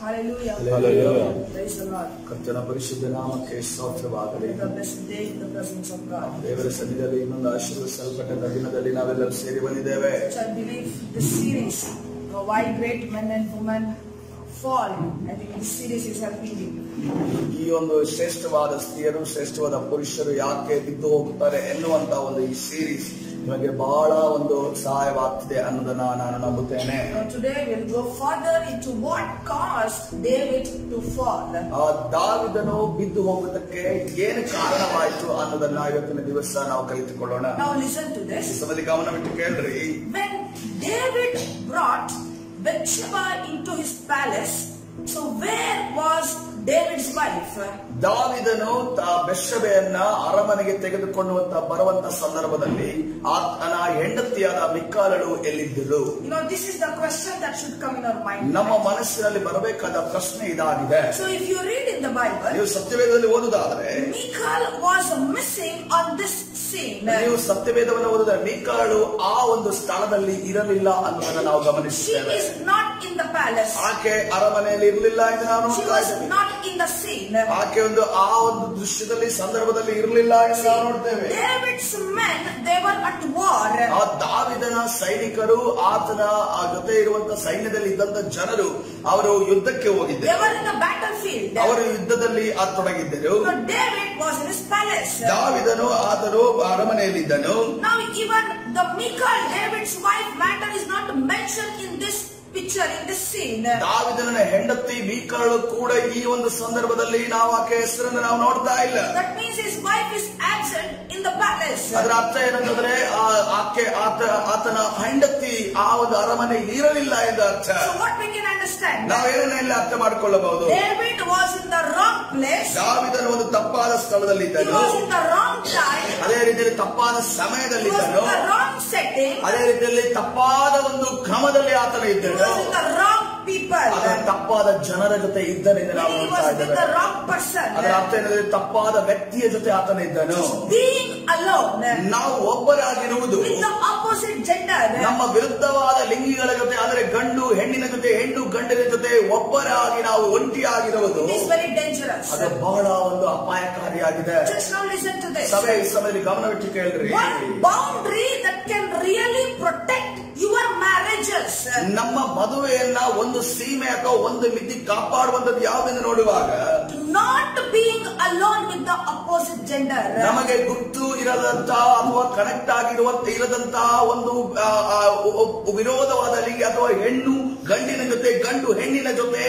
Hallelujah. Hallelujah. Praise the Lord. ಕರ್ತನ ಪರಿಶುದ್ಧ ನಾಮಕ್ಕೆ ಸ್ತೋತ್ರವಾಗಲಿ. Have a blessed day in the presence of God. ದೇವರ ಸನ್ನಿಧಿಯಲ್ಲಿ ಇನ್ನೊಂದು ಆಶೀರ್ವದಿಸಲ್ಪಟ್ಟ ದಿನದಲ್ಲಿ ನಾವೆಲ್ಲರೂ ಸೇರಿ ಬಂದಿದ್ದೇವೆ. I believe this series, why great men and women fall, I think this series is helping you. ಈ ಒಂದು ಶ್ರೇಷ್ಠವಾದ ಸ್ತ್ರೀಯರು ಶ್ರೇಷ್ಠವಾದ ಪುರುಷರು ಯಾಕೆ ಬಿದ್ದು ಹೋಗ್ತಾರೆ ಎನ್ನುವಂತ ಒಂದು ಈ ಸೀರೀಸ್ ನಿಮಗೆ ಬಹಳ ಒಂದು ಸಹಾಯವಾಗ್ತಿದೆ ಅನ್ನೋದನ್ನ ನಾನು ನಂಬುತ್ತೇನೆ. Today we'll go further into what caused David to fall. ದಾವೀದನು ಬಿದ್ದು ಹೋಗುವುದಕ್ಕೆ ಏನು ಕಾರಣವಾಯಿತು ಅನ್ನೋದನ್ನ ಇವತ್ತಿನ ದಿವಸ ನಾವು ಕಲಿತುಕೊಳ್ಳೋಣ. Now listen to this. ಸಮಯದಲ್ಲಿ ಗಮನವಿಟ್ಟು ಕೇಳ್ರಿ. When David brought Bathsheba into his palace, so where was David's wife? ದಾವೀದನು ಬೆತ್ಷೆಬೆಯನ್ನ ಅರಮನೆಗೆ ತೆಗೆದುಕೊಳ್ಳುವಂತ ಬರುವಂತ ಸಂದರ್ಭದಲ್ಲಿ ಆತನ ಹೆಂಡತಿಯಾದ ಮಿಕಾಲಳು ಎಲ್ಲಿದ್ದಳು? You know, this is the question that should come in our mind. ನಮ್ಮ ಮನಸ್ಸಿನಲ್ಲಿ ಬರಬೇಕಾದ ಪ್ರಶ್ನೆ ಇದಾಗಿದೆ. So if you read in the Bible, ನೀವು ಸತ್ಯವೇದದಲ್ಲಿ ಓದುದಾದ್ರೆ Michal was missing on this scene. ನೀವು ಸತ್ಯವೇದವನ್ನು ಓದಿದ್ರೆ ಮೀಕಾಳು ಆ ಒಂದು ಸ್ಥಳದಲ್ಲಿ ಇರಲಿಲ್ಲ ಅನ್ನೋದನ್ನ ನಾವು She ಗಮನಿಸುತ್ತೇವೆ. is not in the palace. ಆಕೆ ಅರಮನೆಯಲ್ಲಿ ಇರಲಿಲ್ಲ ಎಂದು ನಾವು She ನೋಡ್ತಾ was ಇದ್ದೇವೆ. not in the scene. ಆಕೆ ಆ ಒಂದು ದೃಶ್ಯದಲ್ಲಿ ಸಂದರ್ಭದಲ್ಲಿ ಇರಲಿಲ್ಲ ಎಂದು ನಾವು ನೋಡ್ತೇವೆ. David's men, they were at war. ಆ ದಾವೀದನ ಸೈನಿಕರು ಆತನ ಜೊತೆ ಇರುವಂತ ಸೈನ್ಯದಲ್ಲಿ ಇದ್ದಂತ ಜನರು ಅವರು ಯುದ್ಧಕ್ಕೆ ಹೋಗಿದ್ದರು. They were in the battlefield. ಅವರು ಯುದ್ಧದಲ್ಲಿ ತೊಡಗಿದ್ದರು. So David was in his palace. ದಾವೀದನು ಆತನು ಅರಮನೆಯಲ್ಲಿದ್ದನು. Now even the Michal, David's wife, matter is not mentioned in this picture, in this scene. ದಾವೀದನ ಹೆಂಡತಿ ಮೀಕಾಳು ಕೂಡ ಈ ಒಂದು ಸಂದರ್ಭದಲ್ಲಿ ನಾವು ಆಕೆ ಹೆಸರನ್ನು ನಾವು ನೋಡ್ತಾ ಇಲ್ಲ. That means his wife is absent in the palace. ಅದರ ಅರ್ಥ ಏನಂತಂದ್ರೆ ಆತನ ಹೆಂಡತಿ ಆ ಒಂದು ಅರಮನೆ ಇರಲಿಲ್ಲ ಎಂದು ಅರ್ಥ. So what we can understand? ನಾವೇನೆಲ್ಲ ಅರ್ಥ ಮಾಡಿಕೊಳ್ಳಬಹುದು? David was in the wrong place. ದಾವೀದನು ಒಂದು ತಪ್ಪಾದ ಸ್ಥಳದಲ್ಲಿ He ಇದ್ದನು. was in the wrong time. ಅದೇ ರೀತಿಯಲ್ಲಿ ತಪ್ಪಾದ ಸಮಯದಲ್ಲಿ He was ಇದ್ದನು. in the wrong setting. ಅದೇ ರೀತಿಯಲ್ಲಿ ತಪ್ಪಾದ ಒಂದು ಕ್ರಮದಲ್ಲಿ ಆತನ He ಇದ್ದನು. was with the wrong people. ಅದರ ತಪ್ಪಾದ ಜನರ ಜೊತೆ ಇದ್ದನೆಂದು ನಾವು He ನೋಡ್ತಾ was with ಇದ್ದೇವೆ. the wrong person. ಅದರ ಅರ್ಥ ಏನಂದ್ರೆ ತಪ್ಪಾದ ವ್ಯಕ್ತಿಯ ಜೊತೆ ಆತನ ಇದ್ದನು. Being alone ನಾವು ಒಬ್ಬರಾಗಿರುವುದು with the opposite gender. ನಮ್ಮ ವಿರುದ್ಧವಾದ ಲಿಂಗಿಗಳ ಜೊತೆ ಅಂದರೆ ಗಂಡು ಹೆಣ್ಣಿನ ಜೊತೆ ಹೆಣ್ಣು ಗಂಡಿನ ಜೊತೆ ಒಬ್ಬರಾಗಿ ನಾವು ಒಂಟಿಯಾಗಿರುವುದು It is very dangerous. ಅದು ಬಹಳ ಒಂದು ಅಪಾಯಕಾರಿಯಾಗಿದೆ. Just now listen to this. ಈ ಸಮಯದಲ್ಲಿ ಗಮನವಿಟ್ಟು ಕೇಳ್ರಿ. One boundary that can really protect your marriages. ನಮ್ಮ ಮದುವೆಯನ್ನ ಒಂದು ಸೀಮೆ ಅಥವಾ ಒಂದು ಮಿತಿ ಕಾಪಾಡುವಂತದ್ದು ಯಾವುದೆಂದು ನೋಡುವಾಗ Not being alone with the opposite gender. ನಮಗೆ ಗುರ್ತು ಇರದಂತ ಅಥವಾ ಕನೆಕ್ಟ್ ಇರದಂತಹ ಒಂದು ವಿರೋಧವಾದ ಲಿಂಗ ಅಥವಾ ಹೆಣ್ಣು ಗಂಡಿನ ಜೊತೆ ಗಂಡು ಹೆಣ್ಣಿನ ಜೊತೆ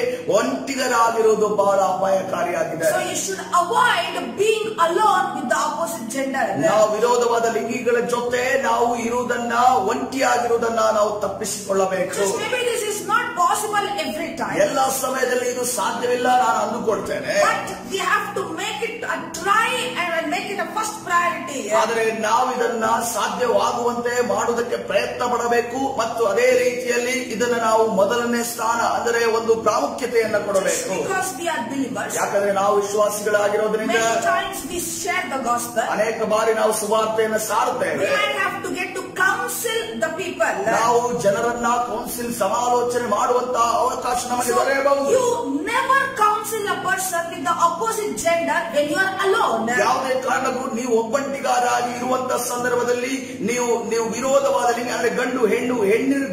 ಒಂಟಿಗರಾಗಿರುವುದು ಬಹಳ ಅಪಾಯಕಾರಿಯಾಗಿದೆ. So you should avoid being alone with the opposite gender. ನಾವು ವಿರೋಧವಾದ ಲಿಂಗಿಗಳ ಜೊತೆ ನಾವು ಇರುವುದನ್ನ ಒಂಟಿಯಾಗಿರುವುದನ್ನ ನಾವು ತಪ್ಪಿಸಿಕೊಳ್ಳಬೇಕು. Just maybe this is not possible every time. ಎಲ್ಲ ಸಮಯದಲ್ಲಿ ಇದು ಸಾಧ್ಯವಿಲ್ಲ ನಾನು ಅಂದುಕೊಳ್ತೇನೆ. But we have to make it a try and make it a first priority. ಆದರೆ ನಾವು ಇದನ್ನ ಸಾಧ್ಯವಾಗುವಂತೆ ಮಾಡುವುದಕ್ಕೆ ಪ್ರಯತ್ನ ಪಡಬೇಕು ಮತ್ತು ಅದೇ ರೀತಿಯಲ್ಲಿ ಇದನ್ನ ನಾವು ಮೊದಲನೇ ಸ್ಥಾನ ಅಂದರೆ ಒಂದು ಪ್ರಾಮುಖ್ಯತೆಯನ್ನ ಕೊಡಬೇಕು. Because we are believers. ಯಾಕಂದ್ರೆ ನಾವು ವಿಶ್ವಾಸಿಗಳಾಗಿರೋದ್ರಿಂದ Many times we share the gospel. ಅನೇಕ ಬಾರಿ ನಾವು ಸುವಾರ್ತೆಯನ್ನು ಸಾರುತ್ತೇವೆ. We might have to get to counsel the people. ನಾವು ಜನರನ್ನ ಕೌನ್ಸಿಲ್ ಸಮಾಲೋಚನೆ ಮಾಡುವಂತ ಅವಕಾಶ ನಮಗೆ ದೊರೆಯಬಹುದು. You never counsel a person with the opposite gender when you are alone. ಯಾವುದೇ ಕಾರಣಕ್ಕೂ ನೀವು ಒಬ್ಬಂಟಿಗಾರಾಗಿ ಇರುವಂತ ಸಂದರ್ಭದಲ್ಲಿ ನೀವು ವಿರೋಧವಾದ ಲಿಂಗ ಅಂದ್ರೆ ಗಂಡು ಹೆಣ್ಣು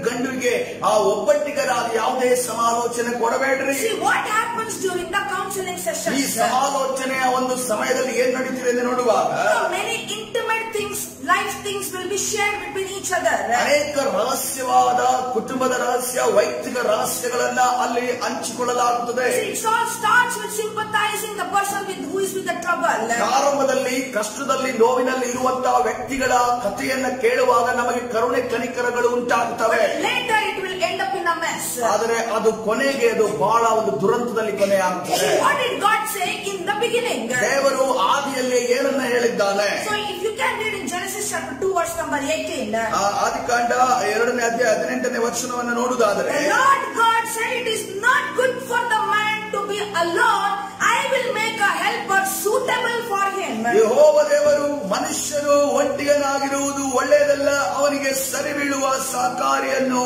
ಗಂಡುವಿಗೆ ಆ ಒಬ್ಬಂಟಿಗರಾಗಿ ಯಾವುದೇ ಸಮಾಲೋಚನೆ ಕೊಡಬೇಡ್ರಿ. See what happens during the counseling session. ಈ ಸಮಾಲೋಚನೆಯ ಒಂದು ಸಮಯದಲ್ಲಿ ಏನ್ ನಡೀತಿದೆ ಎಂದು ನೋಡುವಾಗ many intimate things, life things will be shared between each other. ಅನೇಕ ರಹಸ್ಯವಾದ ಕುಟುಂಬದ ರಹಸ್ಯ ವೈಯಕ್ತಿಕ ರಹಸ್ಯಗಳನ್ನ ಅಲ್ಲಿ ಹಂಚಿಕೊಳ್ಳಲಾಗುತ್ತದೆ. It all starts with sympathizing the person who is with the trouble. ಪ್ರಾರಂಭದಲ್ಲಿ ಕಷ್ಟದಲ್ಲಿ ನೋವಿನಲ್ಲಿ ಇರುವಂತಹ ವ್ಯಕ್ತಿಗಳ ಕಥೆಯನ್ನ ಕೇಳುವಾಗ ನಮಗೆ ಕರುಣೆ ಕನಿಕರಗಳು ಉಂಟಾಗುತ್ತವೆ. Later it will end up in a mess. ಆದರೆ ಅದು ಕೊನೆಗೆ ಅದು ಬಹಳ ಒಂದು ದುರಂತದಲ್ಲಿ ಕೊನೆಯಾಗುತ್ತದೆ. What did God say in the beginning? ದೇವರು ಆದಿಯಲ್ಲಿ ಏನನ್ನ ಹೇಳಿದ್ದಾನೆ? So if you can read in Genesis chapter 2 verse number 18. ಆದಿಕಾಂಡ 2ನೇ ಅಧ್ಯಾಯ 18ನೇ ವಚನವನ್ನು ನೋಡುವುದಾದರೆ The Lord God said it is not good for the man to be alone. I will make a helper suitable for him. ಯೆಹೋವ ದೇವರು ಮನುಷ್ಯನು ಒಂಟಿಗನಾಗಿರುವುದು ಒಳ್ಳೆಯದಲ್ಲ, ಅವನಿಗೆ ಸರಿ ಬೀಳುವ ಸಹಕಾರಿಯನ್ನು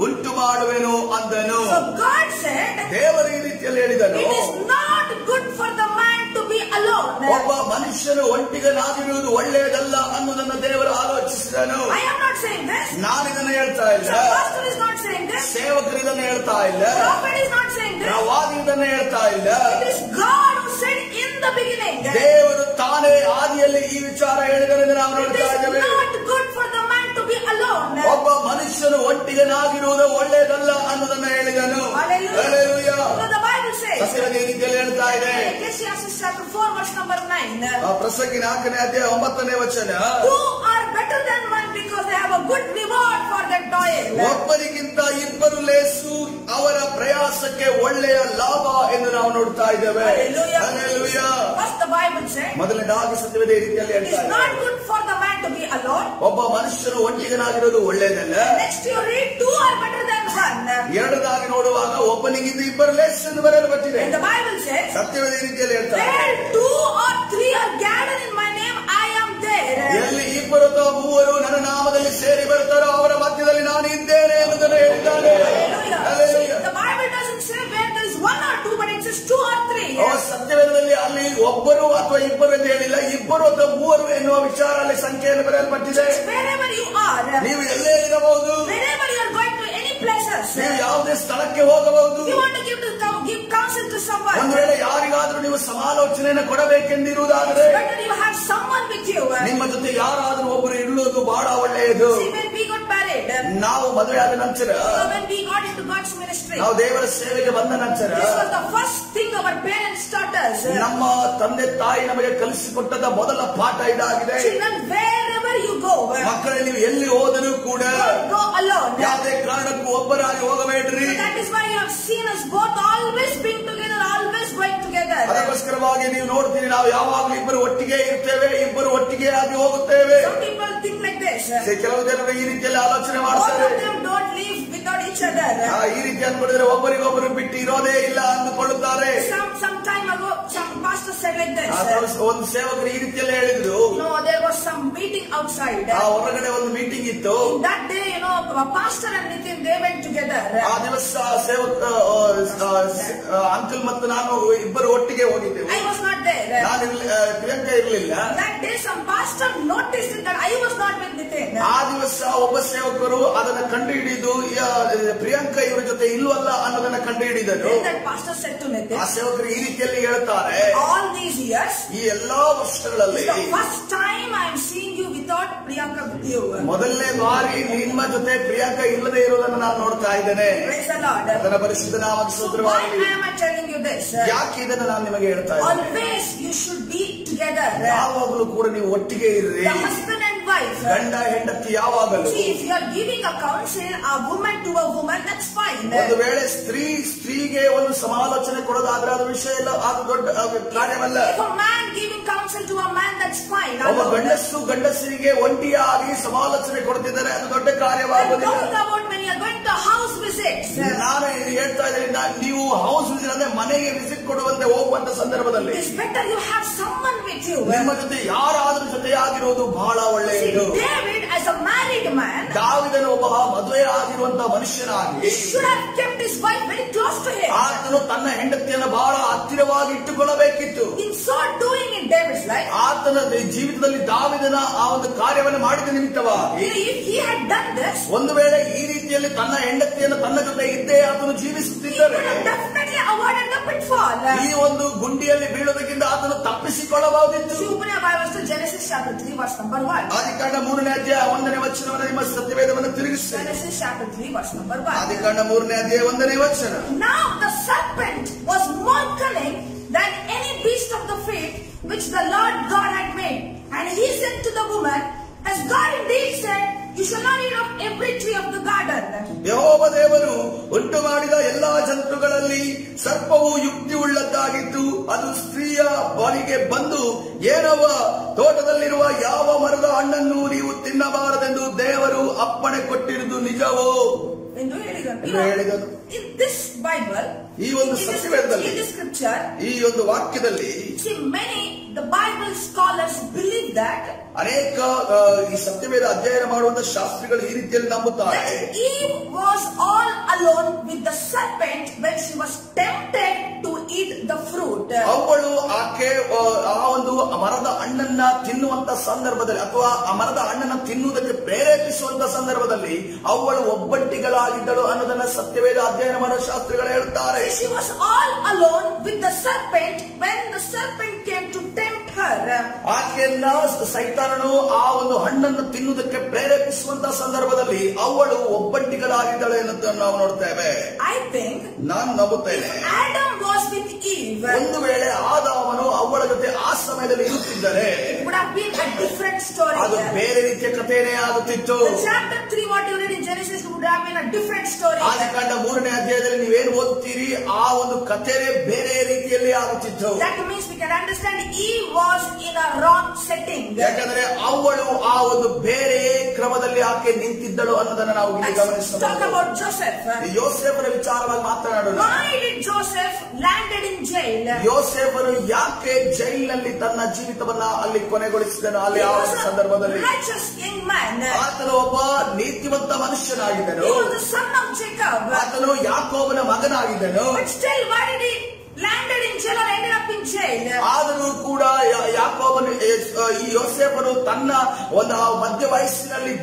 ಉಂಟು ಮಾಡುವೆನು ಅಂದನು. So God said, ದೇವರು ಈ ರೀತಿಯಲ್ಲಿ ಹೇಳಿದನು, it is not good for the man to be alone. ಒಬ್ಬ ಮನುಷ್ಯನು ಒಂಟಿಗನಾಗಿರುವುದು ಒಳ್ಳೆಯದಲ್ಲ ಅನ್ನೋದನ್ನು ದೇವರು ಆಲೋಚಿಸಿದನು. I am not saying this. ನಾನಿದನ್ನು ಹೇಳ್ತಾ ಇಲ್ಲ, The pastor is not saying this. ಸೇವಕರು ಇದನ್ನು ಹೇಳ್ತಾ ಇಲ್ಲ, Prophet is not saying this. ಪ್ರವಾದಿ ಇದನ್ನು ಹೇಳ್ತಾ ಇಲ್ಲ. It is God who said in the beginning. ದೇವರು ತಾನೇ ಆದಿಯಲ್ಲಿ ಈ ವಿಚಾರ ಹೇಳಿದರೆಂದು ನಾವು It ನೋಡ್ತಾ is ಇದ್ದೇವೆ. not good for the man to be alone. ಒಬ್ಬ ಮನುಷ್ಯನು ಒಂಟಿಗನಾಗಿರುವುದು ಒಳ್ಳೆಯದಲ್ಲ ಅನ್ನೋದನ್ನು ಹೇಳಿದನು. Hallelujah. So the Bible says, ಸತ್ಯವೇದ ಈ ರೀತಿಯಲ್ಲಿ ಹೇಳ್ತಾ ಇದೆ. Ecclesiastes chapter 4 verse number 9. ಪ್ರಸಂಗಿ 4ನೇ ಅಧ್ಯಾಯ 9ನೇ ವಚನ. Two are better than one because they have a good reward for their toil. ಒಬ್ಬರಿಗಿಂತ ಇಬ್ಬರು ಲೇಸು, ಅವರ ಪ್ರಯಾಸಕ್ಕೆ ಒಳ್ಳೆಯ ಲಾಭ ಎಂದು ನಾವು ನೋಡ್ತಾ ಇದ್ದೇವೆ. Hallelujah. First the Bible says, ಮೊದಲನೇದಾಗಿ ಸತ್ಯವೇದ ಈ ರೀತಿಯಲ್ಲಿ it is ಹೇಳ್ತಾ not ಇದೆ. good for the man to be alone. ಒಬ್ಬ ಮನುಷ್ಯನು ಒಂಟಿಗನಾಗಿರೋದು ಒಳ್ಳೆಯದಲ್ಲ. Next you read, two are better than one. ಎರಡದಾಗಿ ನೋಡುವಾಗ ಒಬ್ಬನಿಗಿಂತ ಇಬ್ಬರು ಲೇಸು ಎಂದು ಬರೆಯಲ್ಪಟ್ಟಿದೆ. And the Bible says, ಸತ್ಯವೇದ ಈ ರೀತಿಯಲ್ಲಿ ಹೇಳ್ತಾ ಇದೆ. where two or three are gathered in my name, I am there. ಎಲ್ಲಿ ಇಬ್ಬರು ಅಥವಾ ಮೂವರು ನನ್ನ ನಾಮದಲ್ಲಿ ಸೇರಿ ಬರ್ತಾರೋ ಅವರ ಮಧ್ಯದಲ್ಲಿ ನಾನು ಇದ್ದೇನೆ ಎಂಬುದನ್ನು ಹೇಳಿದ್ದಾನೆ. Hallelujah. The Bible doesn't say where there is one or two, but it says two or three. ಸತ್ಯವೇದದಲ್ಲಿ ಅಲ್ಲಿ ಒಬ್ಬರು ಅಥವಾ ಇಬ್ಬರು ಎಂದು ಹೇಳಿಲ್ಲ, ಇಬ್ಬರು ಅಥವಾ ಮೂವರು ಎನ್ನುವ ವಿಚಾರ ಅಲ್ಲಿ ಸಂಖ್ಯೆಯನ್ನು ಬರೆಯಲ್ಪಟ್ಟಿದೆ. Wherever you are, ನೀವು ಎಲ್ಲೇ ಇರಬಹುದು, wherever you are going to any places, ನೀವು ಯಾವುದೇ ಸ್ಥಳಕ್ಕೆ ಹೋಗಬಹುದು. you want to give counsel to someone. ಒಂದು ವೇಳೆ ಯಾರಿಗಾದ್ರೂ ನೀವು ಸಮಾಲೋಚನೆಯನ್ನು ಕೊಡಬೇಕೆಂದಿರುವುದಾದರೆ, better you have someone with you. ನಿಮ್ಮ ಜೊತೆ ಯಾರಾದ್ರೂ ಒಬ್ಬರು ಇರುವುದು ಬಹಳ ಒಳ್ಳೆಯದು. See, when we got married, ನಾವು ಮದುವೆ ಆದ ನಂತರ, when we got into God's ministry, ನಾವು ದೇವರ ಸೇವೆಗೆ ಬಂದ ನಂತರ, this was the first thing our parents taught us. ನಮ್ಮ ತಂದೆ ತಾಯಿ ನಮಗೆ ಕಲಿಸಿಕೊಟ್ಟದ ಮೊದಲ ಪಾಠ ಇದಾಗಿದೆ. Children, wherever you go, ಮಕ್ಕಳೇ ನೀವು ಎಲ್ಲಿ ಹೋದರೂ ಕೂಡ go alone. ಯಾವುದೇ ಕಾರಣಕ್ಕೂ ಒಬ್ಬರಾಗಿ ಹೋಗಬೇಡ್ರಿ. So that is why you have seen us both always being together, always going together. ಅದಕ್ಕೋಸ್ಕರವಾಗಿ ನೀವು ನೋಡ್ತೀರಿ, ನಾವು ಯಾವಾಗಲೂ ಇಬ್ಬರು ಒಟ್ಟಿಗೆ ಇರ್ತೇವೆ, ಇಬ್ಬರು ಒಟ್ಟಿಗೆ ಆಗಿ ಹೋಗುತ್ತೇವೆ. Some people think like this. ಕೆಲವು ಜನರು ಈ ರೀತಿಯಲ್ಲಿ ಆಲೋಚನೆ Both ಮಾಡ್ತಾರೆ. of them don't live without each other. ಈ ರೀತಿ ಅನ್ಕೊಂಡಿದ್ರೆ ಒಬ್ಬರಿಗೊಬ್ಬರು ಬಿಟ್ಟು ಇರೋದೇ ಇಲ್ಲ ಅಂದುಕೊಳ್ಳುತ್ತಾರೆ. Some time ago, some pastor said like this. ಒಂದು ಸೇವಕರು ಈ ರೀತಿಯಲ್ಲಿ ಹೇಳಿದ್ರು, No, there was some meeting outside. ಹೊರಗಡೆ ಒಂದು ಮೀಟಿಂಗ್ ಇತ್ತು. That day, pastor and Nitin, they went together. ಆ ದಿವಸ ಸೇವಕ ಅಂಕಲ್ ಮತ್ತು ನಾನು ಇಬ್ಬರು ಒಟ್ಟಿಗೆ ಹೋಗಿದ್ದೆವು. I was not there. ನಾನು ಪ್ರಿಯಾಂಕ ಇರಲಿಲ್ಲ. That day, some pastor noticed that I was not with Nitin. ಆ ದಿವಸ ಒಬ್ಬ ಸೇವಕರು ಅದನ್ನ ಕಂಡು ಹಿಡಿದು ಪ್ರಿಯಾಂಕ ಇವರ ಜೊತೆ ಇಲ್ವಲ್ಲ ಅನ್ನೋದನ್ನ ಕಂಡು ಹಿಡಿದರು. That pastor said to Nitin, ಆ ಸೇವಕರು ಈ ರೀತಿಯಲ್ಲಿ ಹೇಳ್ತಾರೆ, all these years, ಈ ಎಲ್ಲಾ ವರ್ಷಗಳಲ್ಲಿ the first time I am seeing you without Priyanka with you. ಮೊದಲನೇ ಬಾರಿ ನಿಮ್ಮ ಜೊತೆ ಪ್ರಿಯಾಂಕ ಇಲ್ಲದೆ ಇರುವುದನ್ನು ನಾನು ನೋಡ್ತಾ ಇದ್ದೇನೆ. Praise the Lord. ಅದರ ಪರಿಶುದ್ಧ ನಾಮಕ್ಕೆ So why ಸ್ತೋತ್ರವಾಗಲಿ. am I telling you this? ಯಾಕೆ ಇದನ್ನು ನಾನು ನಿಮಗೆ ಹೇಳ್ತಾ ಇದ್ದೇನೆ? Always you should be together. ಯಾವಾಗಲೂ ಕೂಡ ನೀವು ಒಟ್ಟಿಗೆ ಇರ್ರಿ. The husband and wife. ಗಂಡ ಹೆಂಡತಿ ಯಾವಾಗಲೂ. See, if you are giving a counsel, a woman to a woman, that's fine. ಒಂದು ವೇಳೆ ಸ್ತ್ರೀಗೆ ಒಂದು ಸಮಾಲೋಚನೆ ಕೊಡೋದಾದ್ರೆ ಅದು ವಿಷಯ ಇಲ್ಲ, ಅದು ದೊಡ್ಡ ಕಾರ್ಯವಲ್ಲ. If a man giving counsel to a man, that's fine. ಒಬ್ಬ ಗಂಡಸರಿಗೆ ಒಂಟಿಯಾಗಿ ಸಮಾಲೋಚನೆ ಕೊಡ್ತಿದ್ದಾರೆ, ಅದು ದೊಡ್ಡ I'm ಕಾರ್ಯವಾಗುವುದಿಲ್ಲ. talking about when you are going to house visits. ನಾನು ಹೇಳ್ತಾ ಇದ್ದೀನಿ, ನೀವು ಹೌಸ್ ವಿಸಿಟ್ ಅಂದ್ರೆ ಮನೆಗೆ ವಿಸಿಟ್ ಕೊಡುವಂತೆ ಹೋಗುವಂತ ಸಂದರ್ಭದಲ್ಲಿ It's better you have someone with you. ನಿಮ್ಮ ಜೊತೆ ಯಾರಾದ್ರೂ ಜೊತೆಯಾಗಿರುವುದು ಬಹಳ See, ಒಳ್ಳೆಯದು. David, as a married man, ದಾವಿದನು ಒಬ್ಬ ಮದುವೆ ಆಗಿರುವಂತಹ ಮನುಷ್ಯನಾಗಿ should have kept his wife very close to him. ಆತನು ತನ್ನ ಹೆಂಡತಿಯನ್ನು ಬಹಳ ಹತ್ತಿರವಾಗಿ ಇಟ್ಟುಕೊಳ್ಳಬೇಕಿತ್ತು. In so doing in David's life, ಆತನ ಜೀವಿತದಲ್ಲಿ ದಾವಿದನ ಆ ಒಂದು ಕಾರ್ಯವನ್ನು ಮಾಡಿದ ನಿಮಿತ್ತವಾಗಿ if he had done this, ಒಂದು ವೇಳೆ ಈ ರೀತಿಯಲ್ಲಿ ತನ್ನ ಹೆಂಡತಿಯನ್ನು ತನ್ನ ಜೊತೆ ಇದ್ದೇ ಆತನು he ಜೀವಿಸುತ್ತಿದ್ದರೆ could have definitely avoided the pitfall. ಈ ಒಂದು ಗುಂಡಿಯಲ್ಲಿ ಬೀಳುವುದಕ್ಕಿಂತ ಆತನು ತಪ್ಪಿಸಿಕೊಳ್ಳಬಹುದಿತ್ತು. Open your Bibles to Genesis chapter 3 verse number 1. ಆದಿಕಾಂಡ 3ನೇ ಅಧ್ಯಾಯ 1ನೇ ವಚನವನ್ನು ನಿಮ್ಮ ಸತ್ಯವೇದವನ್ನು ತಿರುಗಿಸಿ. Genesis chapter 3 verse number 1. ಆದಿಕಾಂಡ 3ನೇ ಅಧ್ಯಾಯ 1ನೇ ವಚನ. Now the serpent was more cunning than any beast of the field which the Lord God had made. And he said to the woman, as God indeed said, you shall not eat of every tree of the garden. ಯೆಹೋವ ದೇವರು ಉಂಟು ಮಾಡಿದ ಎಲ್ಲಾ ಜಂತುಗಳಲ್ಲಿ ಸರ್ಪವು ಯುಕ್ತಿ ಉಳ್ಳದ್ದಾಗಿದ್ದು ಅದು ಸ್ತ್ರೀಯ ಬಳಿಗೆ ಬಂದು, ಏನವ್ವ, ತೋಟದಲ್ಲಿರುವ ಯಾವ ಮರದ ಹಣ್ಣನ್ನು ನೀವು ತಿನ್ನಬಾರದೆಂದು ದೇವರು ಅಪ್ಪಣೆ ಕೊಟ್ಟಿರುವುದು ನಿಜವೋ ಎಂದು ಹೇಳಿದನು. ಎಂದು ಹೇಳಿದನು. In this Bible, ಈ ಒಂದು ಸತ್ಯವೇದದಲ್ಲಿ, in this scripture, ಈ ಒಂದು ವಾಕ್ಯದಲ್ಲಿ, see, many the Bible scholars believe that ಅನೇಕ ಈ ಸತ್ಯವೇದ ಅಧ್ಯಯನ ಮಾಡುವಂತ ಶಾಸ್ತ್ರಿಗಳು ಈ ರೀತಿಯಲ್ಲಿ ನಂಬುತ್ತಾರೆ. Eve was all alone with the serpent when she was tempted to eat the fruit. ಅವಳು ಆಕೆ ಆ ಒಂದು ಮರದ ಹಣ್ಣನ್ನ ತಿನ್ನುವಂತ ಸಂದರ್ಭದಲ್ಲಿ ಅಥವಾ ಆ ಮರದ ಹಣ್ಣನ್ನ ತಿನ್ನುವುದಕ್ಕೆ ಪ್ರೇರೇಪಿಸುವಂತ ಸಂದರ್ಭದಲ್ಲಿ ಅವಳು ಒಬ್ಬಂಟಿಗಳಾಗಿದ್ದಳು ಅನ್ನೋದನ್ನ ಸತ್ಯವೇದ ಅಧ್ಯಯನ ಮಾಡುವ ಶಾಸ್ತ್ರಿಗಳು ಹೇಳ್ತಾರೆ. She was all alone with the serpent when the serpent came to tempt her. ಆಕೆಯನ್ನ ಸೈತಾನನು ಆ ಒಂದು ಹಣ್ಣನ್ನು ತಿನ್ನುವುದಕ್ಕೆ ಪ್ರೇರೇಪಿಸುವಂತ ಸಂದರ್ಭದಲ್ಲಿ ಅವಳು ಒಬ್ಬಂಟಿಗಳಾಗಿದ್ದಳು ಎನ್ನುವುದನ್ನು ನಾವು ನೋಡ್ತೇವೆ. I think ನಾನು ನಂಬುತ್ತೇನೆ, Adam was with Eve, ಒಂದು ವೇಳೆ ಆದಾಮನು ಅವಳ ಜೊತೆ ಆ ಸಮಯದಲ್ಲಿ ಇರುತ್ತಿದ್ದರೆ it would have been a different story. ಅದು ಬೇರೆ ರೀತಿಯ ಕಥೆಯೇ ಆಗುತ್ತಿತ್ತು. The chapter 3 what you read in Genesis would have been a different story. ಆದಿಕಾಂಡ 3ನೇ ಅಧ್ಯಾಯದಲ್ಲಿ ನೀವೇನು ಓದುತ್ತೀರಿ ಆ ಒಂದು ಕಥೆನೇ ಬೇರೆ ರೀತಿಯಲ್ಲಿ ಆಗುತ್ತಿತ್ತು. That means we can understand Eve was in a wrong setting. ಯಾಕಂದ್ರೆ ಅವಳು ಆ ಒಂದು ಬೇರೆ ಕ್ರಮದಲ್ಲಿ ಆಕೆ ನಿಂತಿದ್ದಳು ಅನ್ನೋದನ್ನ ನಾವು ಇಲ್ಲಿ Let's talk ಗಮನಿಸಬಹುದು. about Joseph. ಯೋಸೇಫರ ವಿಚಾರವಾಗಿ ಮಾತನಾಡೋಣ. Why did Joseph landed in jail? ಯೋಸೇಫನು ಯಾಕೆ ಜೈಲಿನಲ್ಲಿ ತನ್ನ ಜೀವಿತವನ್ನ ಅಲ್ಲಿ ಕೊನೆಗೊಳಿಸಿದನು? ಅಲ್ಲಿ ಆ ಸಂದರ್ಭದಲ್ಲಿ Righteous young man. ಆತನು ಒಬ್ಬ ನೀತಿವಂತ ಮನುಷ್ಯನಾಗಿದ್ದನು. He was the son of Jacob. ಆತನು ಯಾಕೋಬನ ಮಗನಾಗಿದ್ದನು. But still, why did he landed in jail or ended up in jail? ಆದರೂ ಕೂಡ ಯಾಕೋಬನು ಈ ಯೋಸೇಫನು ತನ್ನ ಒಂದು ಮಧ್ಯ ವಯಸ್ಸಿನಲ್ಲಿ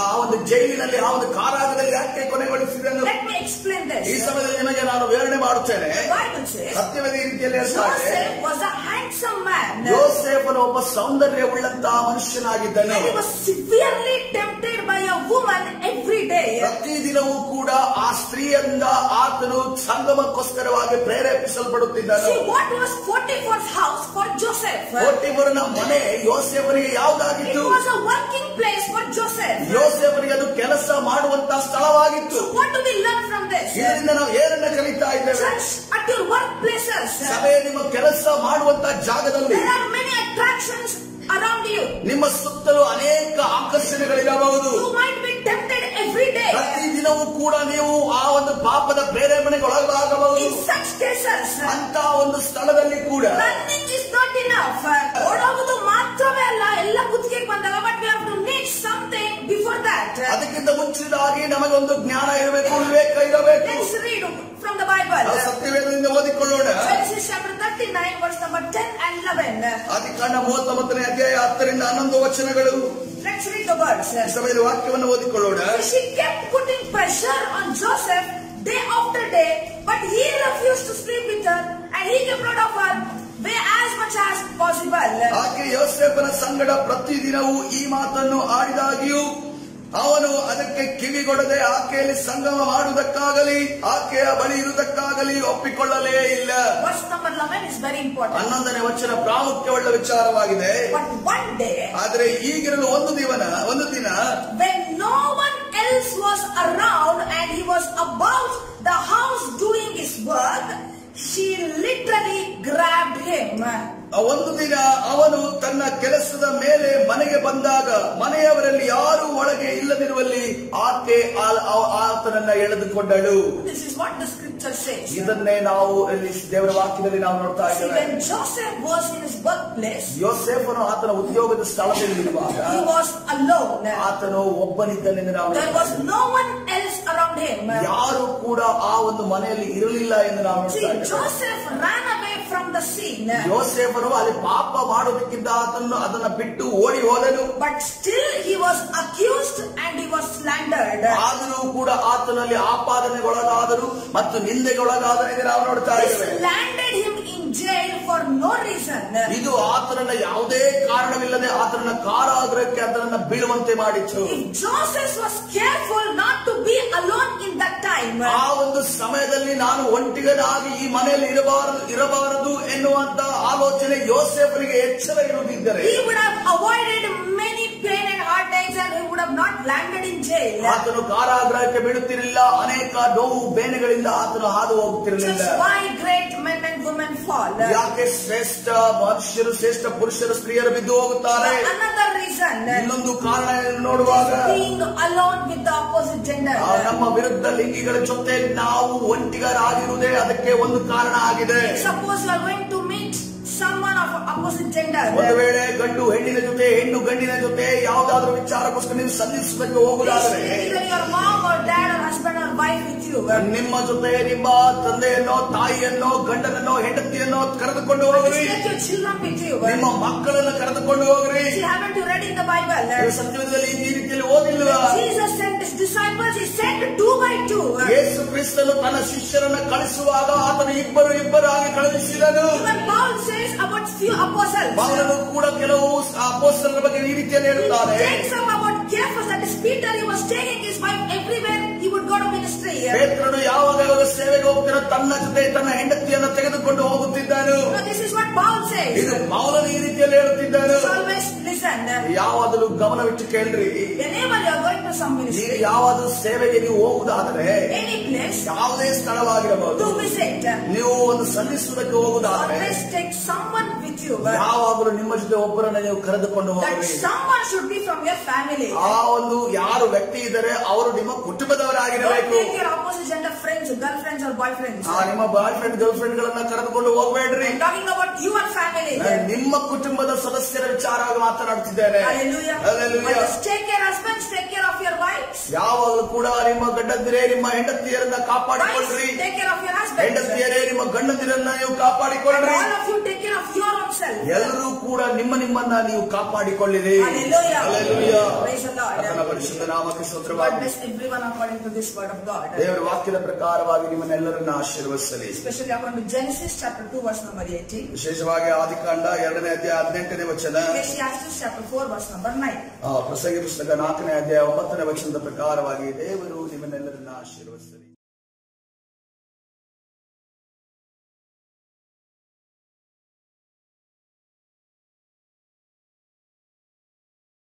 ಆ ಒಂದು ಜೈಲಿನಲ್ಲಿ ಆ ಒಂದು ಕಾರಾಗದಲ್ಲಿ ಯಾಕೆ ಕೊನೆಗೊಳಿಸಿದನು? Let me explain this. ಈ ಸಮಯದಲ್ಲಿ ನಿಮಗೆ ನಾನು ವಿವರಣೆ ಮಾಡುತ್ತೇನೆ. Bible says ಸತ್ಯವೇದ ಈ ರೀತಿಯಲ್ಲಿ ಹೇಳ್ತಾರೆ, Joseph was a handsome man. ಯೋಸೇಫನು ಒಬ್ಬ ಸೌಂದರ್ಯವುಳ್ಳಂತಹ ಮನುಷ್ಯನಾಗಿದ್ದನು. He was severely tempted by a woman every day. ಪ್ರತಿದಿನವೂ ಕೂಡ ಆ ಸ್ತ್ರೀಯಿಂದ ಆತನು ಸಂಗಮಕ್ಕೋಸ್ಕರವಾಗಿ ಪ್ರೇರೇಪಿಸಲ್ಪಡುತ್ತಿದ್ದನು. See, what was Potiphar's house for Joseph? ಪೋಟಿಫರನ ಮನೆ ಯೋಸೇಫನಿಗೆ It ಯಾವುದಾಗಿತ್ತು? was a working place for Joseph. ಯೋಸೇಫನಿಗೆ ಅದು ಕೆಲಸ ಮಾಡುವಂತಹ ಸ್ಥಳವಾಗಿತ್ತು. So what do we learn from this? ಇದರಿಂದ ನಾವು ಏನನ್ನ ಕಲಿತಾ ಇದ್ದೇವೆ? Church, at your workplaces, ಸಭೆ ನಿಮ್ಮ ಕೆಲಸ ಮಾಡುವಂತಹ ಜಾಗದಲ್ಲಿ there are many attractions around you. ನಿಮ್ಮ ಸುತ್ತಲೂ ಅನೇಕ ಆಕರ್ಷಣೆಗಳಿರಬಹುದು. You might be tempted every day. ಪ್ರತಿದಿನವೂ ಕೂಡ ನೀವು ಆ ಒಂದು ಪಾಪದ ಪ್ರೇರೇಪಣೆಗೆ ಒಳಗಾಗಬಹುದು. In such cases, ಅಂತ ಒಂದು ಸ್ಥಳದಲ್ಲಿ ಕೂಡ running is not enough. ಓಡೋಗುವುದು ಮಾತ್ರವೇ ಅಲ್ಲ, ಎಲ್ಲ ಕುತ್ತಿಗೆಗೆ ಬಂದಾಗ, but we have to need something before that. ಅದಕ್ಕಿಂತ ಮುಂಚಿತವಾಗಿ ನಮಗೊಂದು ಜ್ಞಾನ ಇರಬೇಕು, ವಿವೇಕ ಇರಬೇಕು. Let's read from the Bible. ನಾವು ಸತ್ಯವೇದದಿಂದ ಓದಿಕೊಳ್ಳೋಣ. Genesis chapter 39 verse number 10 and 11. ಆದಿಕಾಂಡ 39ನೇ ಅಧ್ಯಾಯ 10ರಿಂದ 11 ವಚನಗಳು. Let's read the words. ಈ ಸಮಯದ ವಾಕ್ಯವನ್ನು ಓದಿಕೊಳ್ಳೋಣ. She kept putting pressure on Joseph day after day, but he refused to sleep with her, and he kept rid of her as much as possible. ಆಕೆ ಯೋಸೇಫನ ಸಂಗಡ ಪ್ರತಿದಿನವೂ ಈ ಮಾತನ್ನು ಆಡಿದಾಗಿಯೂ ಅವನು ಅದಕ್ಕೆ ಕಿವಿಗೊಡದೆ ಆಕೆಯಲ್ಲಿ ಸಂಗಮ ಮಾಡುವುದಕ್ಕಾಗಲಿ ಆಕೆಯ ಬಳಿ ಇರುವುದಕ್ಕಾಗಲಿ ಒಪ್ಪಿಕೊಳ್ಳಲೇ ಇಲ್ಲ. Verse number 11 is very important. 11ನೇ ವಚನ ಪ್ರಾಮುಖ್ಯವುಳ್ಳ ವಿಚಾರವಾಗಿದೆ. But one day, ಆದರೆ ಈಗಿರಲು ಒಂದು ದಿನ when no one else was around and he was about the house doing his work, she literally grabbed him. ಒಂದು ದಿನ ಅವನು ತನ್ನ ಕೆಲಸದ ಮೇಲೆ ಮನೆಗೆ ಬಂದಾಗ ಮನೆಯವರಲ್ಲಿ ಯಾರು ಒಳಗೆ ಇಲ್ಲದಿರುವಲ್ಲಿ ಆಕೆ ಆತನನ್ನ ಎಳೆದುಕೊಂಡಳು. This is what the scripture says. ಇದನ್ನೇ ನಾವು ದೇವರ ವಾಕ್ಯದಲ್ಲಿ ನಾವು ನೋಡ್ತಾ ಇದ್ದೇವೆ. When Joseph was in his workplace, ಯೋಸೇಫನು ಆತನ ಉದ್ಯೋಗದ ಸ್ಥಳದಲ್ಲಿರುವಾಗ he was alone. ಆತನು ಒಬ್ಬನಿದ್ದನೆಂದು ನಾವು There was no one else around him. ಯಾರು ಕೂಡ ಆ ಒಂದು ಮನೆಯಲ್ಲಿ ಇರಲಿಲ್ಲ ಎಂದು ನಾವು ನೋಡ್ತಾ See, ಇದ್ದೇವೆ. Joseph ran away from the scene. ಯೋಸೇಫನು ಅಲ್ಲಿ ಪಾಪ ಮಾಡೋದಕ್ಕಿಂತ ಅದನ್ನ ಬಿಟ್ಟು ಓಡಿ ಹೋದನು. But still he was accused and he was slandered. ಆದರೂ ಕೂಡ ಆತನಲ್ಲಿ ಆಪಾದನೆಗೊಳಗಾದರು ಮತ್ತು ನಿಂದೆಗೊಳಗಾದರು ಎಂದು ನಾವು ನೋಡ್ತಾ They ಇದ್ದೇವೆ. slandered him in jail for no reason. ಇದು ಆತನನ್ನ ಯಾವುದೇ ಕಾರಣವಿಲ್ಲದೆ ಆತನನ್ನ ಕಾರಾಗೃಹಕ್ಕೆ ಆತನನ್ನ ಬೀಳುವಂತೆ ಮಾಡಿತು. If Joseph was careful not to be alone in that time, ಆ ಒಂದು ಸಮಯದಲ್ಲಿ ನಾನು ಒಂಟಿಗನಾಗಿ ಈ ಮನೆಯಲ್ಲಿ ಇರಬಾರದು ಎನ್ನುವಂತ ಆಲೋಚನೆ ಯೋಸೇಫನಿಗೆ ಎಚ್ಚರ ಇರುವುದಿದ್ದರೆ he would have avoided many pain and heartaches and he would have not landed in jail. ಆತನು ಕಾರಾಗೃಹಕ್ಕೆ ಬೀಳುತ್ತಿರಲಿಲ್ಲ. ಅನೇಕ ನೋವು ಬೇನೆಗಳಿಂದ ಆತನು ಹಾದು ಹೋಗುತ್ತಿರಲಿಲ್ಲ. Just why great men and women fall. ಯಾಕೆ ಶ್ರೇಷ್ಠ ಮನುಷ್ಯರು ಶ್ರೇಷ್ಠ ಪುರುಷರು ಸ್ತ್ರೀಯರು ಬಿದ್ದು ಹೋಗುತ್ತಾರೆ? Another reason, ಇನ್ನೊಂದು ಕಾರಣ ನೋಡುವಾಗ being alone with the opposite gender. ನಮ್ಮ ವಿರುದ್ಧ ಲಿಂಗಿಗಳ ಜೊತೆ ನಾವು ಒಂಟಿಗರಾಗಿರುವುದೇ ಅದಕ್ಕೆ ಒಂದು ಕಾರಣ ಆಗಿದೆ. Suppose you are going to meet someone of opposite gender. ಒಂದು ವೇಳೆ ಗಂಡು ಹೆಣ್ಣಿನ ಜೊತೆ ಹೆಣ್ಣು ಗಂಡಿನ ಜೊತೆ ಯಾವುದಾದ್ರೂ ವಿಚಾರಕ್ಕೋಸ್ಕರ ನೀವು ಸಂಧಿಸಬೇಕು ಹೋಗುವುದಾದರೆ, either your mom or dad or husband or wife with you, ನಿಮ್ಮ ಜೊತೆ ನಿಮ್ಮ ತಂದೆಯನ್ನೋ ತಾಯಿಯನ್ನೋ ಗಂಡನನ್ನೋ ಹೆಂಡತಿಯನ್ನೋ ಕರೆದುಕೊಂಡು ಹೋಗ್ರಿ. take your children with you. ನಿಮ್ಮ ಮಕ್ಕಳನ್ನು ಕರೆದುಕೊಂಡು ಹೋಗ್ರಿ. Haven't you read in the Bible? ಸತ್ಯದಲ್ಲಿ ಈ ರೀತಿಯಲ್ಲಿ ಓದಿಲ್ವಾ? Jesus sent his disciples, he sent 2 by 2. ಯೇಸು ಕ್ರಿಸ್ತನು ತನ್ನ ಶಿಷ್ಯರನ್ನು ಕಳಿಸುವಾಗ ಆತನು ಇಬ್ಬರಾಗಿ ಕಳುಹಿಸಿದನು. Even Paul says about few apostles. ಪೌಲನು ಕೂಡ ಕೆಲವು ಅಪೊಸ್ತಲರ ಬಗ್ಗೆ ಈ ರೀತಿಯಲ್ಲಿ ಹೇಳುತ್ತಾರೆ. He takes up about Cephas, that is Peter, he was taking his wife everywhere he would go to ministry. ಪೇತ್ರನು ಯಾವಾಗ ಸೇವೆಗೆ ಹೋಗ್ತಾನೋ ತನ್ನ ಜೊತೆ ತನ್ನ ಹೆಂಡತಿಯನ್ನು ತೆಗೆದುಕೊಂಡು ಹೋಗುತ್ತಿದ್ದಾನು. This is what Paul says. ಇದು ಪೌಲನು ಈ ರೀತಿಯಲ್ಲಿ ಹೇಳುತ್ತಿದ್ದಾನು. Always listen. ಯಾವಾಗಲೂ ಗಮನವಿಟ್ಟು ಕೇಳ್ರಿ. Whenever you are going to some ministry, ನೀವು ಯಾವಾದರೂ ಸೇವೆಗೆ ನೀವು ಹೋಗುವುದಾದರೆ, any place, ಯಾವುದೇ ಸ್ಥಳವಾಗಿರಬಹುದು, to visit, ನೀವು ಒಂದು ಸಲ್ಲಿಸುವುದಕ್ಕೆ ಹೋಗುವುದಾದರೆ, always take someone with you. ಯಾವಾಗಲೂ ನಿಮ್ಮ ಜೊತೆ ಒಬ್ಬರನ್ನ ನೀವು ಕರೆದುಕೊಂಡು That ಹೋಗ್ರಿ. someone should be from your family. ಆ ಒಂದು ಯಾರು ವ್ಯಕ್ತಿ ಇದ್ದಾರೆ ಅವರು ನಿಮ್ಮ ಕುಟುಂಬದವರಾಗಿರಬೇಕು. Don't take your opposite gender friends, girlfriends or boyfriends. ನಿಮ್ಮ ಬಾಯ್ ಫ್ರೆಂಡ್ ಗರ್ಲ್ ಫ್ರೆಂಡ್ ಗಳನ್ನ ಕರೆದುಕೊಂಡು ಹೋಗಬೇಡ್ರಿ. I'm talking about your family. ನಿಮ್ಮ ಕುಟುಂಬದ ಸದಸ್ಯರ ವಿಚಾರವಾಗಿ ಮಾತನಾಡುತ್ತಿದ್ದೇನೆ. Hallelujah. Hallelujah. Just take your husbands, take care of your wives. ಯಾವಾಗಲೂ ಕೂಡ ನಿಮ್ಮ ಗಂಡಂದಿರೇ ನಿಮ್ಮ ಹೆಂಡತಿಯರನ್ನ ಕಾಪಾಡಿಕೊಳ್ಳ್ರಿ. Wives, take care of your husbands. ಹೆಂಡತಿಯರೇ ನಿಮ್ಮ ಗಂಡಂದಿರನ್ನ ನೀವು ಕಾಪಾಡಿಕೊಳ್ಳ್ರಿ. All of you take care of your own self. ಎಲ್ಲರೂ ಕೂಡ ನಿಮ್ಮನ್ನ ನೀವು ಕಾಪಾಡಿಕೊಳ್ಳಿರಿ. Hallelujah. Hallelujah. Praise the Lord. ಆತನ ಪರಿಶುದ್ಧ ನಾಮಕ್ಕೆ God ಸ್ತೋತ್ರವಾಗಲಿ. bless everyone according to this word of God. ದೇವರ ವಾಕ್ಯದ ಪ್ರಕಾರವಾಗಿ ನಿಮ್ಮನ್ನೆಲ್ಲರನ್ನ ಆಶೀರ್ವದಿಸಲಿ. Especially according to Genesis chapter 2 verse number 18. ವಿಶೇಷವಾಗಿ ಆದಿಕಾಂಡ 2ನೇ ಅಧ್ಯಾಯ 18ನೇ ವಚನ, Ecclesiastes chapter 4 verse number 9. ಪ್ರಸಂಗಿ ಪುಸ್ತಕ 4ನೇ ಅಧ್ಯಾಯ 9ನೇ ವಚನದ ಪ್ರಕಾರವಾಗಿ ದೇವರು ನಿಮ್ಮನ್ನೆಲ್ಲರನ್ನ ಆಶೀರ್ವದಿಸಲಿ.